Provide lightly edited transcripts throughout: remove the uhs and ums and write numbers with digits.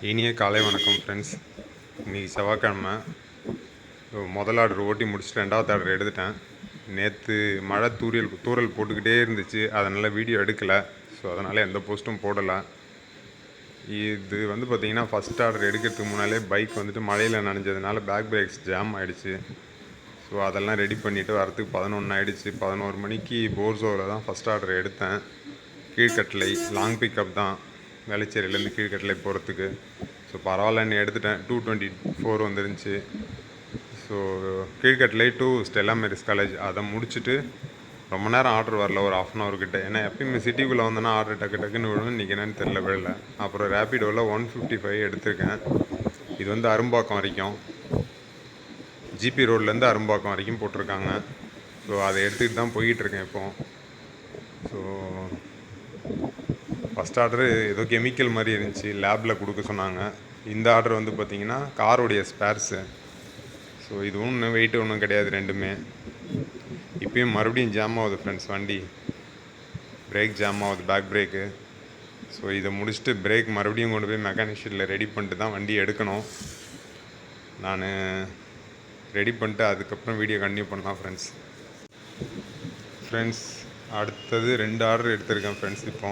இனிய காலை வணக்கம் ஃப்ரெண்ட்ஸ். இன்றைக்கி செவ்வாய்க்கிழமை. முதல் ஆர்டர் ஓட்டி முடிச்சுட்டு ரெண்டாவது ஆர்டர் எடுத்துட்டேன். நேற்று மழை தூறல் போட்டுக்கிட்டே இருந்துச்சு, அதனால் வீடியோ எடுக்கலை. ஸோ அதனால் எந்த போஸ்ட்டும் போடலை. இது பார்த்திங்கன்னா ஃபஸ்ட் ஆர்டர் எடுக்கிறதுக்கு முன்னாலே பைக் மழையில் நனைஞ்சதுனால பேக் பிரேக்ஸ் ஜாம் ஆகிடுச்சு. ஸோ அதெல்லாம் ரெடி பண்ணிவிட்டு வரத்துக்கு 11 ஆகிடுச்சு. 11 மணிக்கு போர்சோவில் தான் ஃபஸ்ட் ஆர்டர் எடுத்தேன். கீழ்கட்டளை லாங் பிக்கப் தான், வேளச்சேரியிலேருந்து கீழ்கட்டளை போகிறதுக்கு. ஸோ பரவாயில்லன்னு எடுத்துட்டேன். 224 வந்துருந்துச்சு. So Keelkattalai to Stella Maris college அதை முடிச்சுட்டு ரொம்ப நேரம் ஆர்டர் வரல, ஒரு 1/2 hour கிட்ட. ஏன்னா எப்பயுமே சிட்டிக்குள்ளே வந்தோன்னா ஆர்டர் டக்குன்னு விழும். இன்றைக்கி என்னென்னு தெரில, விழல. அப்புறம் ரேப்பிடோவில் 155 எடுத்திருக்கேன். இது அரும்பாக்கம் வரைக்கும், ஜிபி ரோட்லேருந்து அரும்பாக்கம் வரைக்கும் போட்டிருக்காங்க. ஸோ அதை எடுத்துக்கிட்டு தான் போய்கிட்டுருக்கேன் இப்போது. ஸோ ஃபஸ்ட் ஆர்டரு ஏதோ கெமிக்கல் மாதிரி இருந்துச்சு, லேபில் கொடுக்க சொன்னாங்க. இந்த ஆர்டர் பார்த்திங்கன்னா காரோடைய ஸ்பேர்ஸு. ஸோ இது ஒன்றும் வெயிட் ஒன்றும் கிடையாது ரெண்டுமே. இப்போயும் மறுபடியும் ஜாம் ஆகுது ஃப்ரெண்ட்ஸ், வண்டி பிரேக் ஜாம் ஆகுது, பேக் பிரேக்கு. ஸோ இதை முடிச்சுட்டு பிரேக் மறுபடியும் கொண்டு போய் மெக்கானிக் ஷெட்டில் ரெடி பண்ணிட்டு தான் வண்டி எடுக்கணும். நான் ரெடி பண்ணிட்டு அதுக்கப்புறம் வீடியோ கண்டினியூ பண்ணலாம் ஃப்ரெண்ட்ஸ். அடுத்தது 2 ஆர்டர் எடுத்திருக்கேன் ஃப்ரெண்ட்ஸ். இப்போ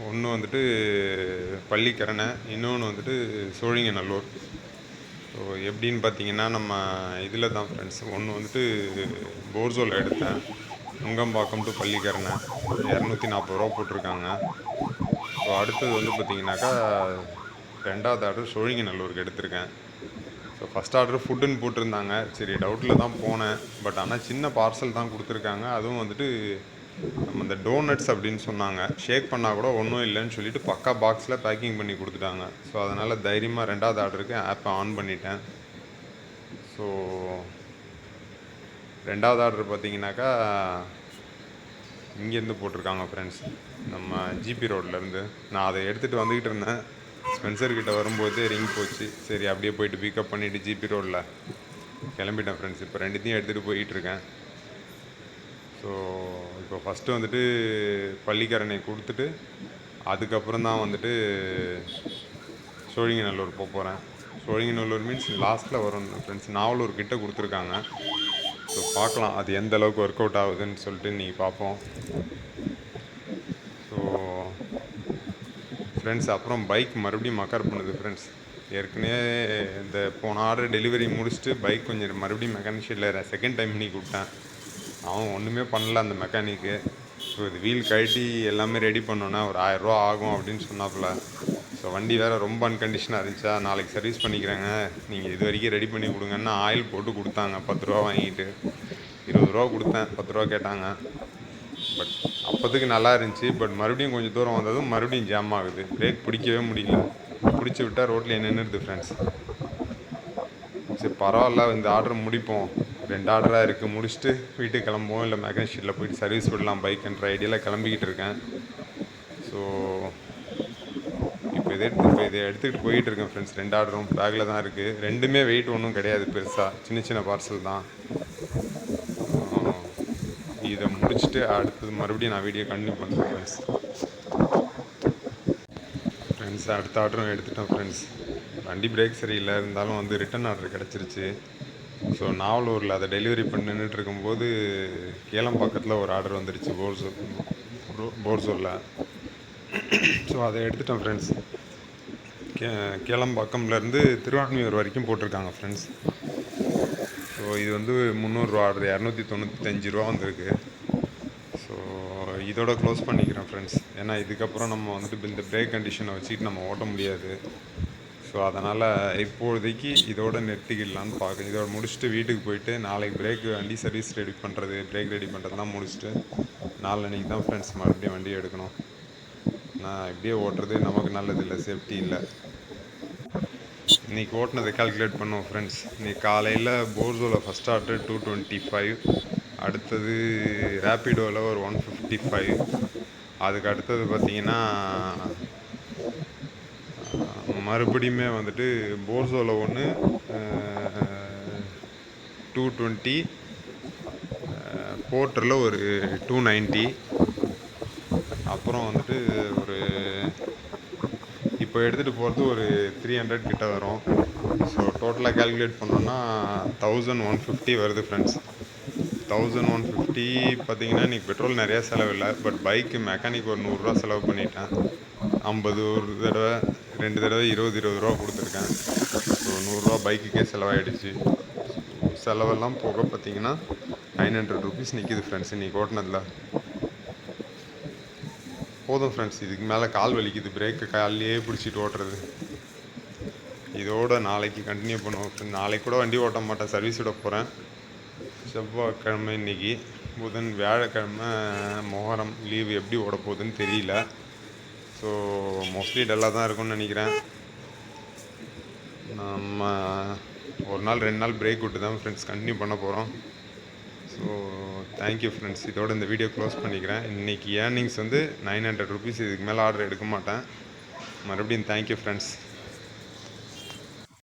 ஒன்று பள்ளிக்கரணை, இன்னொன்று சோழிங்கநல்லூர். ஸோ எப்படின்னு பார்த்தீங்கன்னா நம்ம இதில் தான் ஃப்ரெண்ட்ஸ். ஒன்று போர்சோவில் எடுத்தேன், நுங்கம்பாக்கம் டு பள்ளிக்கரணை, 240 ரூபா போட்டிருக்காங்க. ஸோ அடுத்தது பார்த்திங்கனாக்கா ரெண்டாவது ஆர்டர் சோழிங்கநல்லூருக்கு எடுத்திருக்கேன். ஸோ ஃபஸ்ட் ஆர்டர் ஃபுட்டுன்னு போட்டிருந்தாங்க. சரி டவுட்டில் தான் போனேன். பட் ஆனால் சின்ன பார்சல் தான் கொடுத்துருக்காங்க. அதுவும் நம்ம இந்த டோனட்ஸ் அப்படின்னு சொன்னாங்க. ஷேக் பண்ணால் கூட ஒன்றும் இல்லைன்னு சொல்லிவிட்டு பக்கா பாக்ஸில் பேக்கிங் பண்ணி கொடுத்துட்டாங்க. ஸோ அதனால் தைரியமாக ரெண்டாவது ஆர்டருக்கு ஆப்பை ஆன் பண்ணிட்டேன். ஸோ ரெண்டாவது ஆர்டர் பார்த்திங்கனாக்கா இங்கேருந்து போட்டிருக்காங்க ஃப்ரெண்ட்ஸ், நம்ம ஜிபி ரோட்லேருந்து. நான் அதை எடுத்துகிட்டு வந்துக்கிட்டு இருந்தேன். ஸ்பென்சர்கிட்ட வரும்போது ரிங் போச்சு. சரி அப்படியே போயிட்டு பிக்கப் பண்ணிவிட்டு ஜிபி ரோடில் கிளம்பிட்டேன் ஃப்ரெண்ட்ஸ். இப்போ ரெண்டுத்தையும் எடுத்துகிட்டு போயிட்டுருக்கேன். ஸோ இப்போ ஃபஸ்ட்டு பள்ளிக்கரணை கொடுத்துட்டு அதுக்கப்புறம் தான் சோழிங்கநல்லூர் போகிறேன். சோழிங்கநல்லூர் மீன்ஸ் லாஸ்ட்டில் வரும் ஃப்ரெண்ட்ஸ். நாவலூர் கிட்டே கொடுத்துருக்காங்க. ஸோ பார்க்கலாம் அது எந்த அளவுக்கு ஒர்க் அவுட் ஆகுதுன்னு சொல்லிட்டு இன்றைக்கி பார்ப்போம். ஸோ ஃப்ரெண்ட்ஸ் அப்புறம் பைக் மறுபடியும் மக்கர் பண்ணுது ஃப்ரெண்ட்ஸ். ஏற்கனவே இந்த போன ஆர்டர் டெலிவரி முடிச்சுட்டு பைக் கொஞ்சம் மறுபடியும் மெக்கானிக் ஷெட்டில் செகண்ட் டைம் இன்னைக்கு விட்டேன். அவன் ஒன்றுமே பண்ணல அந்த மெக்கானிக்கு. ஸோ இது வீல் கழட்டி எல்லாமே ரெடி பண்ணோன்னா ஒரு 1000 ரூபா ஆகும் அப்படின்னு சொன்னாப்புல. ஸோ வண்டி வேறு ரொம்ப அன்கண்டிஷனாக இருந்துச்சா, நாளைக்கு சர்வீஸ் பண்ணிக்கிறேங்க, நீங்கள் இது வரைக்கும் ரெடி பண்ணி கொடுங்கன்னா ஆயில் போட்டு கொடுத்தாங்க. 10 ரூபா வாங்கிட்டு 20 ரூபா கொடுத்தேன், 10 ரூபா கேட்டாங்க. பட் அப்போதுக்கு நல்லா இருந்துச்சு. பட் மறுபடியும் கொஞ்சம் தூரம் வந்ததும் மறுபடியும் ஜாம் ஆகுது. பிரேக் பிடிக்கவே முடியல. பிடிச்சி விட்டால் ரோட்டில் நின்றுடுது ஃப்ரெண்ட்ஸ். சரி பரவாயில்ல, இந்த ஆர்டர் முடிப்போம். 2 ஆர்டராக இருக்குது, முடிச்சுட்டு வீட்டுக்கு கிளம்புவோம், இல்லை மெக்கானிக் ஷெட்டில் போய்ட்டு சர்வீஸ் விடலாம் பைக்குன்ற ஐடியாவில் கிளம்பிக்கிட்டு இருக்கேன். ஸோ இப்போ இதை எடுத்துக்கிட்டு போயிட்டு இருக்கேன் ஃப்ரெண்ட்ஸ். 2 ஆர்டரும் பேக்கில் தான் இருக்குது. ரெண்டுமே வெயிட் ஒன்றும் கிடையாது பெருசாக, சின்ன பார்சல் தான். இதை முடிச்சுட்டு அடுத்தது மறுபடியும் நான் வீடியோ கண்டினியூ பண்ணுறேன் ஃப்ரெண்ட்ஸ். அடுத்த ஆர்டரும் எடுத்துட்டேன் ஃப்ரெண்ட்ஸ். வண்டி பிரேக் சரியில்லை, இருந்தாலும் ரிட்டன் ஆர்டர் கிடச்சிருச்சு. ஸோ நாவலூரில் அதை டெலிவரி பண்ணிட்டு இருக்கும்போது கேளம்பாக்கத்தில் ஒரு ஆர்டர் வந்துருச்சு போர்சோவில். ஸோ அதை எடுத்துட்டேன் ஃப்ரெண்ட்ஸ். கேளம்பாக்கம்லேருந்து திருவான்மியூர் வரைக்கும் போட்டிருக்காங்க ஃப்ரெண்ட்ஸ். ஸோ இது 300 ரூபா ஆர்டர், 295 ரூபா வந்திருக்கு. ஸோ இதோட க்ளோஸ் பண்ணிக்கிறேன் ஃப்ரெண்ட்ஸ். ஏன்னா இதுக்கப்புறம் நம்ம இந்த பிரேக் கண்டிஷனை வச்சுட்டு நம்ம ஓட்ட முடியாது. ஸோ அதனால் இப்போதைக்கு இதோட நிறுத்திக்கிடலான்னு பார்க்குறேன். இதோட முடிச்சுட்டு வீட்டுக்கு போயிட்டு நாளைக்கு வண்டி சர்வீஸ் ரெடி பண்ணுறது, பிரேக் ரெடி பண்ணுறதுலாம் முடிச்சுட்டு நாளைக்கு தான் ஃப்ரெண்ட்ஸ் மறுபடியும் வண்டியை எடுக்கணும். நான் இப்படியே ஓட்டுறது நமக்கு நல்லது இல்லை, சேஃப்டி இல்லை. இன்றைக்கி ஓட்டினதை கால்குலேட் பண்ணுவோம் ஃப்ரெண்ட்ஸ். இன்றைக்கி காலையில் போர்சோவில் ஃபஸ்ட் ஆர்டர் 225, அடுத்தது ரேப்பிடோவில் ஒரு 155, அதுக்கு அடுத்தது பார்த்திங்கன்னா மறுபடியுமே போர்சோவில் ஒன்று 220, போர்ட்டரில் ஒரு 290, அப்புறம் ஒரு இப்போ எடுத்துகிட்டு போகிறது ஒரு 300 கிட்ட வரும். ஸோ டோட்டலாக கால்குலேட் பண்ணோன்னா 1150 வருது ஃப்ரெண்ட்ஸ். 1150 பார்த்தீங்கன்னா இன்றைக்கி பெட்ரோல் நிறையா செலவில்லை. பட் பைக்கு மெக்கானிக் ஒரு 100 செலவு பண்ணிட்டேன். 50 ஒரு தடவை, 2 தடவை 20 ரூபா கொடுத்துருக்கேன். ஸோ 100 பைக்குக்கே செலவாயிடுச்சு. செலவெல்லாம் போக பார்த்தீங்கன்னா 900 ருபீஸ் நிற்கிது ஃப்ரெண்ட்ஸ் இன்றைக்கி ஓட்டினதில். போதும் ஃப்ரெண்ட்ஸ், இதுக்கு மேலே கால் வலிக்குது பிரேக்கு கால்லையே பிடிச்சிட்டு ஓட்டுறது. இதோட நாளைக்கு கண்டினியூ பண்ணுவோம். நாளைக்கு கூட வண்டி ஓட்ட மாட்டேன், சர்வீஸ் விட போகிறேன். செவ்வாய்க்கிழமை இன்றைக்கி, புதன், வியாழக்கிழமை மொஹரம் லீவு, எப்படி ஓட போகுதுன்னு தெரியல. ஸோ மோஸ்ட்லி டல்லாக தான் இருக்கும்னு நினைக்கிறேன். நம்ம ஒரு நாள் 2 நாள் பிரேக் விட்டு தான் ஃப்ரெண்ட்ஸ் கண்டினியூ பண்ண போகிறோம். So thank you friends. இதோட இந்த வீடியோ க்ளோஸ் பண்ணிக்கிறேன். இன்றைக்கி ஏர்னிங்ஸ் வந்து 900 ருபீஸ். இதுக்கு மேலே ஆர்டர் எடுக்க மாட்டேன். மறுபடியும் தேங்க்யூ ஃப்ரெண்ட்ஸ்.